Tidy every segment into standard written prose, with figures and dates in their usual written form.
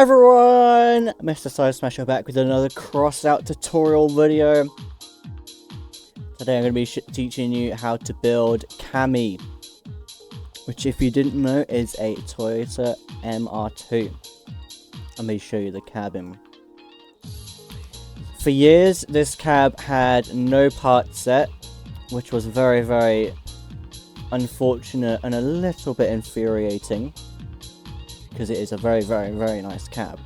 Everyone, Mr. Side Smasher back with another Crossout tutorial video. Today I'm going to be teaching you how to build Cami, which if you didn't know is a Toyota MR2. Let me show you the cabin. For years this cab had no part set, which was very unfortunate and a little bit infuriating, because it is a very nice cab.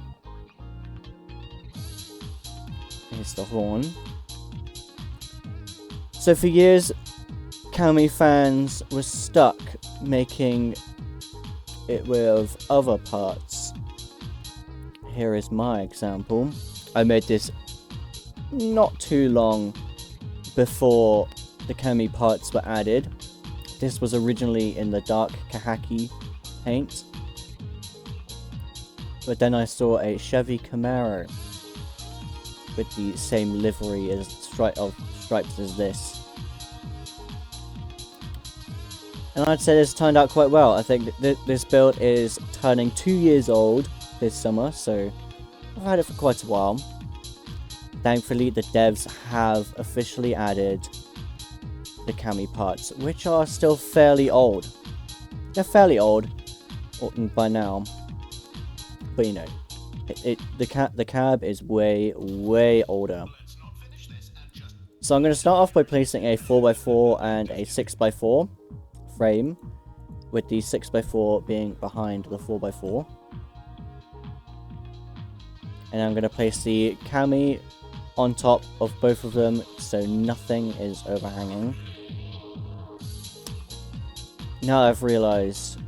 Here's the horn. So for years, Cami fans were stuck making it with other parts. Here is my example. I made this not too long before the Cami parts were added. This was originally in the dark khaki paint, but then I saw a Chevy Camaro with the same livery as stripes as this, and I'd say this turned out quite well. I think this build is turning 2 years old this summer, so I've had it for quite a while. Thankfully the devs have officially added the Cami parts, which are still fairly old. They're fairly old by now, but you know, the cab is way older. So I'm going to start off by placing a 4x4 and a 6x4 frame, with the 6x4 being behind the 4x4. And I'm going to place the Cami on top of both of them so nothing is overhanging. Now I've realised,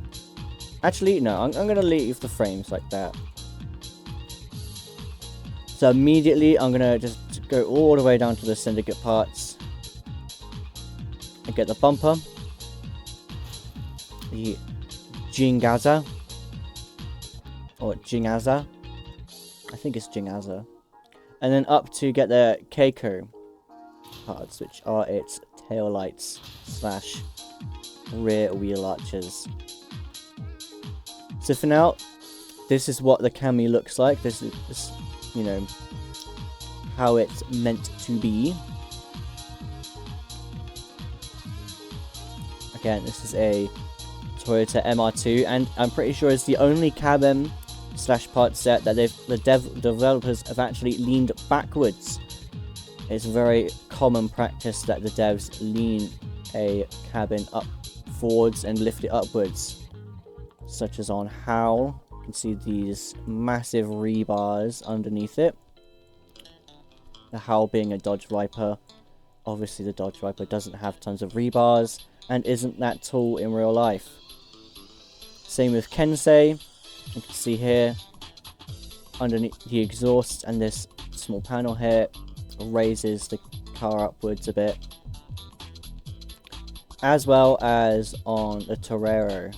actually no, I'm going to leave the frames like that. So immediately I'm going to just go all the way down to the syndicate parts and get the bumper, the Jingaza, or Jingaza, I think it's Jingaza, and then up to get the Keiko parts, which are its tail lights slash rear wheel arches. So for now, this is what the Cami looks like. This is, you know, how it's meant to be. Again, this is a Toyota MR2, and I'm pretty sure it's the only cabin slash part set that the developers have actually leaned backwards. It's a very common practice that the devs lean a cabin up forwards and lift it upwards, such as on Howl. You can see these massive rebars underneath it. The Howl being a Dodge Viper. Obviously the Dodge Viper doesn't have tons of rebars and isn't that tall in real life. Same with Kensei. You can see here underneath the exhaust, and this small panel here raises the car upwards a bit, as well as on the Torero,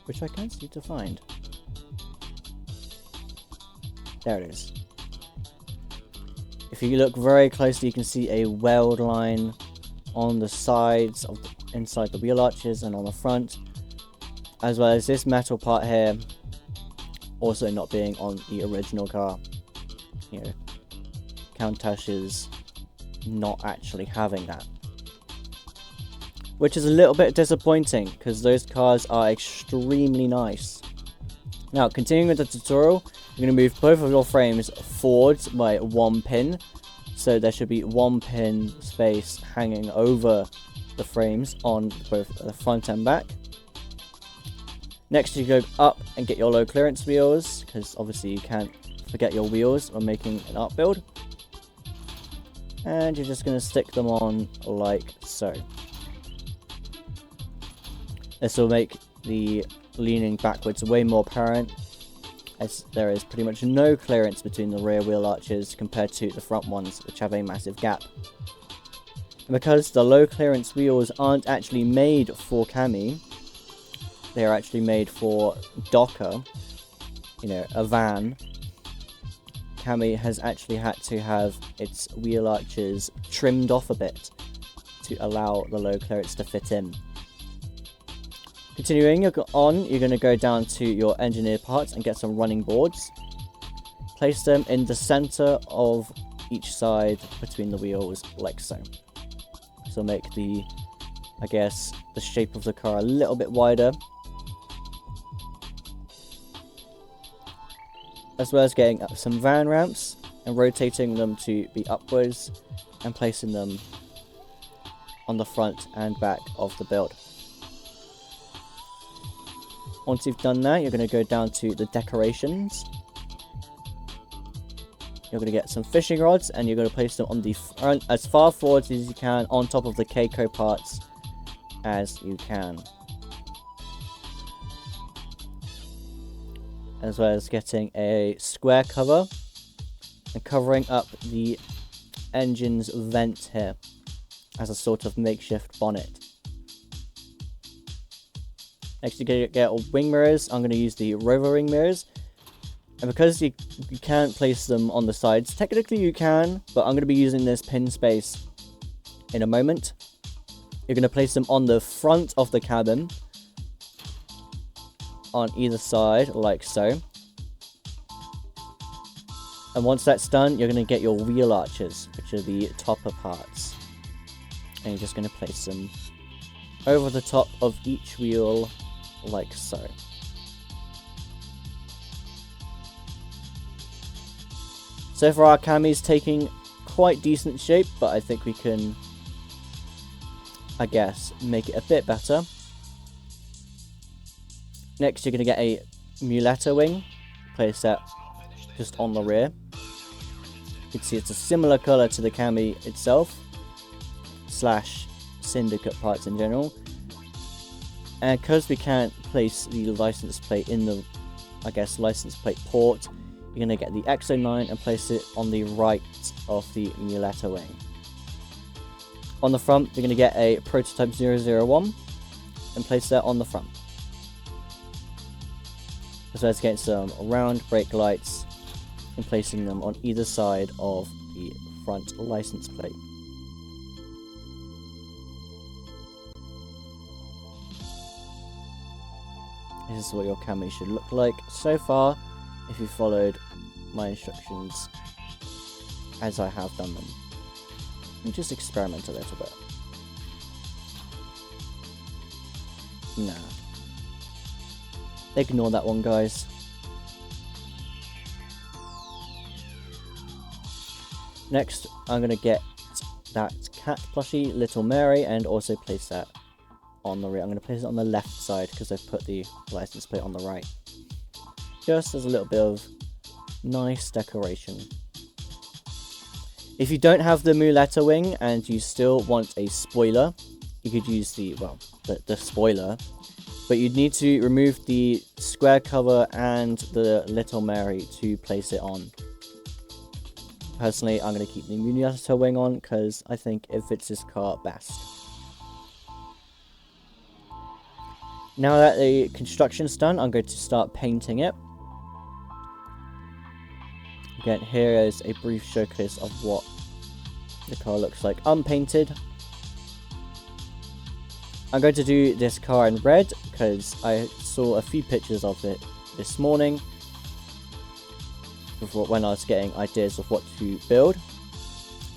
which I can't seem to find. There it is. If you look very closely, you can see a weld line on the sides of inside the wheel arches and on the front, as well as this metal part here also not being on the original car. You know, Countach's not actually having that, which is a little bit disappointing because those cars are extremely nice. Now, continuing with the tutorial, you're going to move both of your frames forwards by 1 pin, so there should be 1 pin space hanging over the frames on both the front and back. Next, you go up and get your low clearance wheels, because obviously you can't forget your wheels when making an art build. And you're just going to stick them on like so. This will make the leaning backwards way more apparent, as there is pretty much no clearance between the rear wheel arches compared to the front ones, which have a massive gap. And because the low clearance wheels aren't actually made for Cami, they are actually made for Docker, you know, a van, Cami has actually had to have its wheel arches trimmed off a bit to allow the low clearance to fit in. Continuing on, you're going to go down to your engineered parts and get some running boards. Place them in the center of each side between the wheels, like so. So make the, I guess, the shape of the car a little bit wider. As well as getting some van ramps and rotating them to be upwards and placing them on the front and back of the build. Once you've done that, you're going to go down to the decorations. You're going to get some fishing rods and you're going to place them on the front as far forward as you can on top of the Keiko parts as you can. As well as getting a square cover and covering up the engine's vent here as a sort of makeshift bonnet. Next you're going to get wing mirrors. I'm going to use the rover wing mirrors. And because you can't place them on the sides, technically you can, but I'm going to be using this pin space in a moment. You're going to place them on the front of the cabin, on either side, like so. And once that's done, you're going to get your wheel arches, which are the topper parts. And you're just going to place them over the top of each wheel, like so. So far our cami's taking quite decent shape, but I think we can, I guess, make it a bit better. Next you're going to get a muletta wing, place that just on the rear. You can see it's a similar colour to the cami itself, slash syndicate parts in general. And because we can't place the license plate in the, I guess, license plate port, you're going to get the Exo9 and place it on the right of the muletta wing. On the front, you're going to get a Prototype 001 and place that on the front. As well as getting some round brake lights and placing them on either side of the front license plate. This is what your cami should look like so far, if you followed my instructions as I have done them. And just experiment a little bit. Nah. Ignore that one, guys. Next, I'm going to get that cat plushie, Little Mary, and also place that on the rear. I'm going to place it on the left side because I've put the license plate on the right. Just as a little bit of nice decoration. If you don't have the muletta wing and you still want a spoiler, you could use the, well, the spoiler. But you'd need to remove the square cover and the Little Mary to place it on. Personally, I'm going to keep the muletta wing on because I think it fits this car best. Now that the construction's done, I'm going to start painting it. Again, here is a brief showcase of what the car looks like unpainted. I'm going to do this car in red because I saw a few pictures of it this morning before, when I was getting ideas of what to build.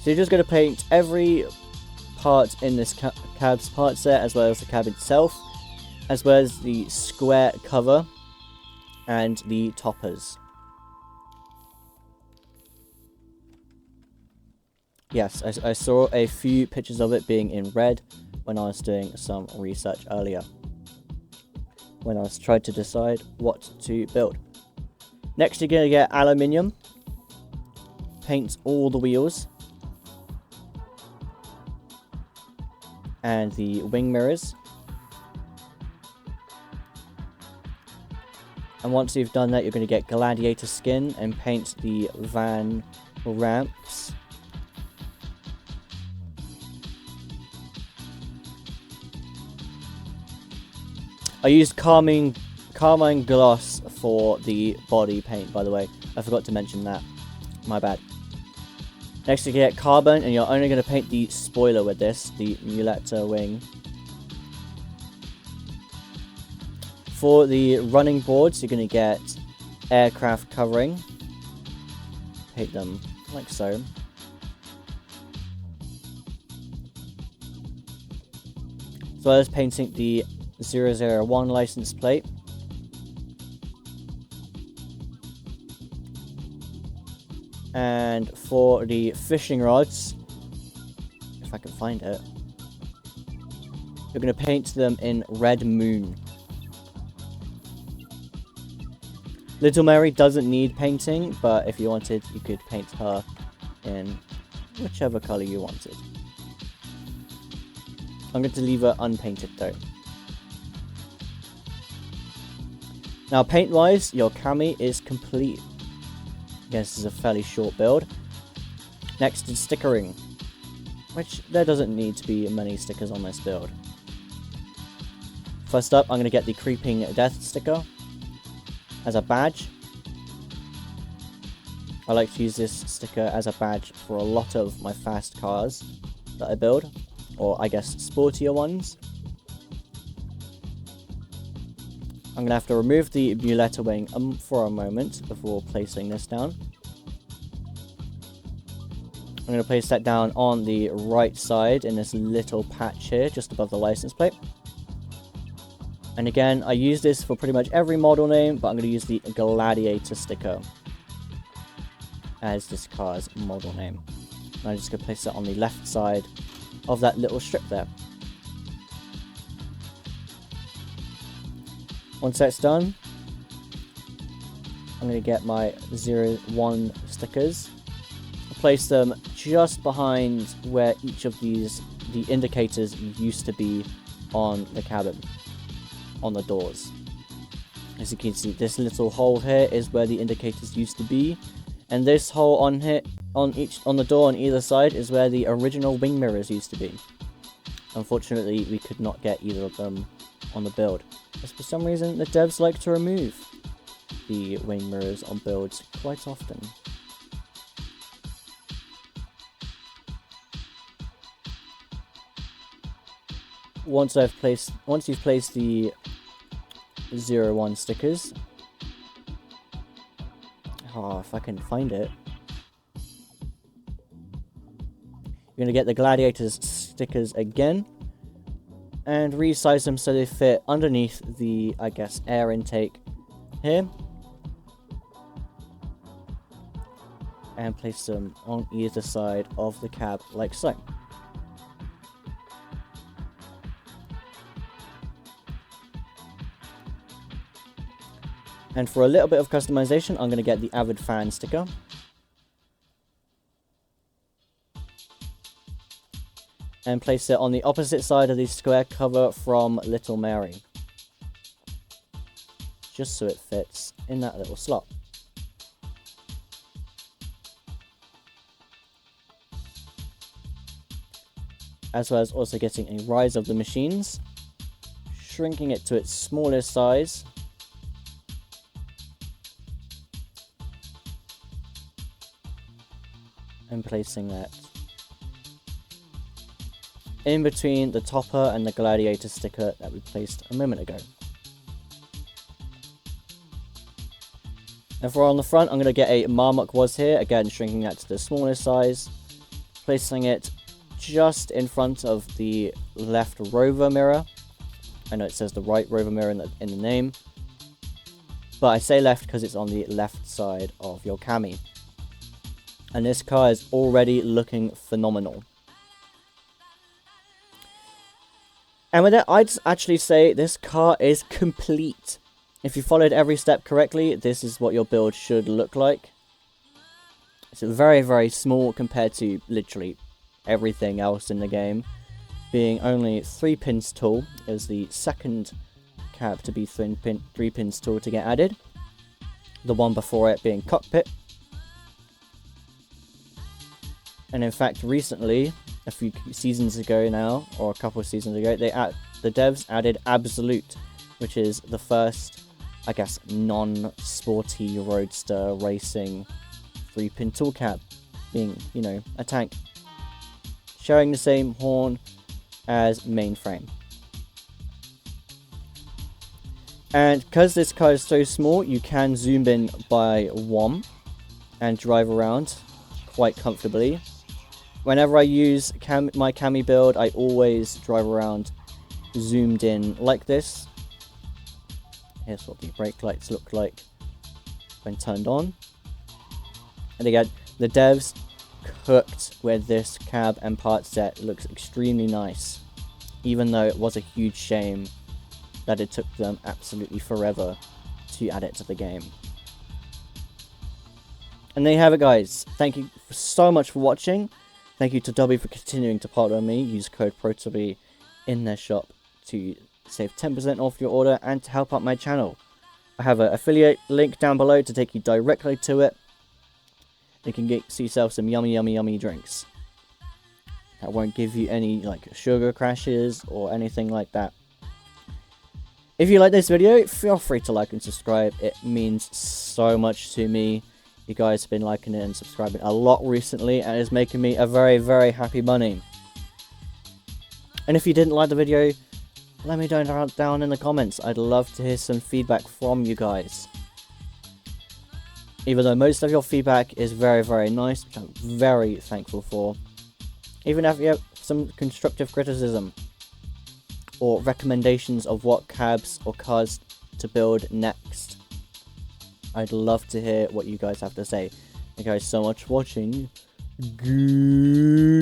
So you're just going to paint every part in this cab's part set, as well as the cab itself, as well as the square cover and the toppers. Yes, I saw a few pictures of it being in red when I was doing some research earlier, when I was trying to decide what to build. Next you're going to get aluminium, paint all the wheels and the wing mirrors. And once you've done that, you're going to get gladiator skin and paint the van ramps. I used carmine gloss for the body paint, by the way. I forgot to mention that. My bad. Next you get carbon, and you're only going to paint the spoiler with this, the muletta wing. For the running boards, you're going to get aircraft covering. Paint them like so. As well as painting the 001 license plate. And for the fishing rods, if I can find it, you're going to paint them in Red Moon. Little Mary doesn't need painting, but if you wanted, you could paint her in whichever color you wanted. I'm going to leave her unpainted though. Now paint wise, your cami is complete. Again, this is a fairly short build. Next is stickering, which there doesn't need to be many stickers on this build. First up, I'm going to get the Creeping Death sticker as a badge. I like to use this sticker as a badge for a lot of my fast cars that I build, or I guess sportier ones. I'm going to have to remove the Muletta wing for a moment before placing this down. I'm going to place that down on the right side in this little patch here, just above the license plate. And again, I use this for pretty much every model name, but I'm going to use the Gladiator sticker as this car's model name. And I'm just going to place it on the left side of that little strip there. Once that's done, I'm going to get my 01 stickers, place them just behind where each of these, the indicators used to be on the cabin, on the doors. As you can see, this little hole here is where the indicators used to be, and this hole on here, on the door on either side, is where the original wing mirrors used to be. Unfortunately, we could not get either of them on the build, as for some reason the devs like to remove the wing mirrors on builds quite often. Once you've placed the 01 stickers, if I can find it, you're going to get the Gladiators stickers again and resize them so they fit underneath the, I guess, air intake here, and place them on either side of the cab like so. And for a little bit of customization, I'm going to get the Avid Fan sticker. And place it on the opposite side of the square cover from Little Mary. Just so it fits in that little slot. As well as also getting a Rise of the Machines, shrinking it to its smallest size. And placing that in between the topper and the Gladiator sticker that we placed a moment ago. And for on the front, I'm going to get a Marmok was here, again shrinking that to the smallest size, placing it just in front of the left rover mirror. I know it says the right rover mirror in the name, but I say left because it's on the left side of your cami. And this car is already looking phenomenal. And with that, I'd actually say this car is complete. If you followed every step correctly, this is what your build should look like. It's very, very small compared to literally everything else in the game. Being only 3 pins tall, is the second cab to be 3 pins tall to get added. The one before it being cockpit. And in fact, recently, a few seasons ago now, or a couple of seasons ago, the devs added Absolute, which is the first, I guess, non-sporty roadster racing 3-pin tool cab, being, you know, a tank, sharing the same horn as mainframe. And because this car is so small, you can zoom in by one and drive around quite comfortably. Whenever I use my cami build, I always drive around zoomed in like this. Here's what the brake lights look like when turned on. And again, the devs cooked with this cab and part set. It looks extremely nice, even though it was a huge shame that it took them absolutely forever to add it to the game. And there you have it, guys. Thank you so much for watching. Thank you to DUBBY for continuing to partner with me. Use code PROTOBEE in their shop to save 10% off your order and to help out my channel. I have an affiliate link down below to take you directly to it. You can get yourself some yummy drinks. That won't give you any like sugar crashes or anything like that. If you like this video, feel free to like and subscribe. It means so much to me. You guys have been liking it and subscribing a lot recently, and it's making me a very happy bunny. And if you didn't like the video, let me know down in the comments. I'd love to hear some feedback from you guys. Even though most of your feedback is very nice, which I'm very thankful for. Even if you have some constructive criticism or recommendations of what cabs or cars to build next, I'd love to hear what you guys have to say. Thank you guys so much for watching. Goodbye.